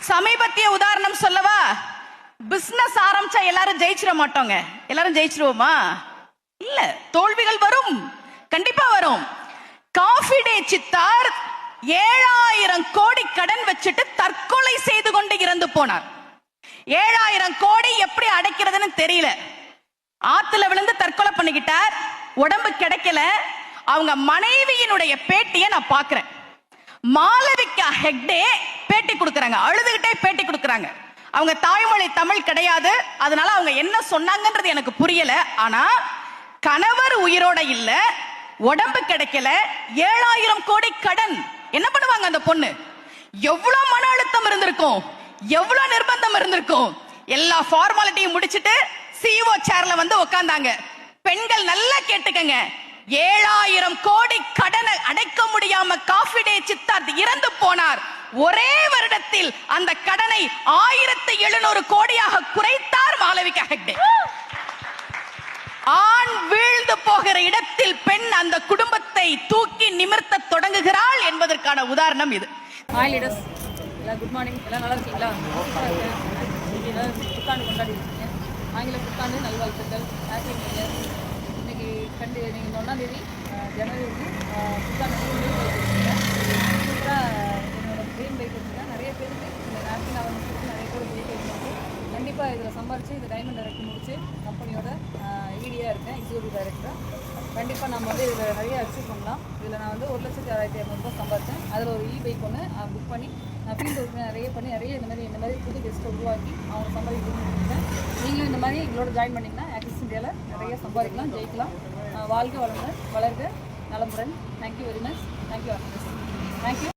சமீபத்திய உதாரணம் சொல்லவா? பிசினஸ் ஆரம்பிச்சா எல்லாரும் ஜெயிச்சிட மாட்டோங்க. எல்லாரும் ஜெயிச்சிருவோமா? இல்ல, தோல்விகள் வரும், கண்டிப்பா வரும். காஃபி டே சித்தார் 7000 கோடி கடன் வச்சுட்டு தற்கொலை செய்து கொண்டு இறந்து போனார். 7000 கோடி எப்படி அடைக்கிறதுன்னு தெரியல. ஆத்துல விழுந்து தற்கொலை பண்ணிக்கிட்டார். உடம்பு கிடைக்கல. அவங்க மனைவியினுடைய பேட்டியை நான் பாக்குறேன். மாளவிகா ஹெக்டே பேட்டி கொடுக்கறாங்க, அழுதுகிட்டே பேட்டி கொடுக்கறாங்க. அவங்க தாய்மொழி தமிழ் கிடையாது, அதனால அவங்க என்ன சொன்னாங்கன்றது எனக்கு புரியல. ஆனா கணவர் உயிரோட இல்ல, உடம்பு கிடைக்கல, 7000 கோடி கடன். என்ன பண்ணுவாங்க அந்த பொண்ணு? எவ்வளவு மன அழுத்தம் இருந்திருக்கும், எவ்வளவு நிர்பந்தம் இருந்திருக்கும். எல்லா ஃபார்மாலிட்டியும் முடிச்சிட்டு சிஓ சேர்ல வந்து உட்கார்ந்தாங்க. பெண்கள் நல்லா கேட்டுக்கங்க, 7000 கோடி கடனை அடைக்க முடியாம காஃபி டே சித்தார்த் இறந்து போனார். ஒரே வருடத்தில் அந்த கடனை 1700 கோடியாக குறைத்தார் மாளவிகா ஹெக்டே. ஆண் வீழ்ந்து போகிற இடத்தில் பெண் அந்த குடும்பத்தை தூக்கி நிமிர்த்த தொடங்குகிறாள் என்பதற்கான உதாரணம் இது. ஹாய் லீடர்ஸ், எல்லாம் குட் மார்னிங். எல்லாம் நல்லா இருக்கீங்களா? புத்தாண்டு கொண்டாடி இருக்கீங்க. ஆங்கில புத்தாண்டு நல்வாழ்த்துக்கள். Happy new year. இன்னைக்கு நீங்கள் 1ஆம் தேதி ஜனவரி புத்தாண்டு சூப்பராக என்னோட ட்ரீம் பைக் இருக்குங்க. நிறைய பேருக்கு இந்த நாப்கின் அவங்களுக்கு நிறைய பேர் பைக் இருக்கும்போது கண்டிப்பாக இதில் சம்பாரித்து இந்த டைமண்ட் டைரக்டர் முடிச்சு கம்பெனியோட ஈடியாக இருக்கேன், எக்ஸிக்யூட்டிவ் டைரக்டர். கண்டிப்பாக நம்ம வந்து இதில் நிறைய அச்சீவ் பண்ணலாம். இதில் நான் வந்து 1,65,000 சம்பாதிச்சேன். அதில் ஒரு பைக் ஒன்று புக் பண்ணி நான் ஃபீல்டு ஒர்க் நிறைய பண்ணி நிறைய இந்த மாதிரி புது கெஸ்ட்டை உருவாக்கி அவங்க சம்பாதிக்கிறேன். நீங்களும் இந்த மாதிரி எங்களோட ஜாயின் பண்ணிங்கன்னா ஆக்சிஸ் இந்தியாவில் நிறைய சம்பாதிக்கலாம், ஜெயிக்கலாம். வாழ்க வளர்க, நலமுடன். Thank you very much. தேங்க்யூ.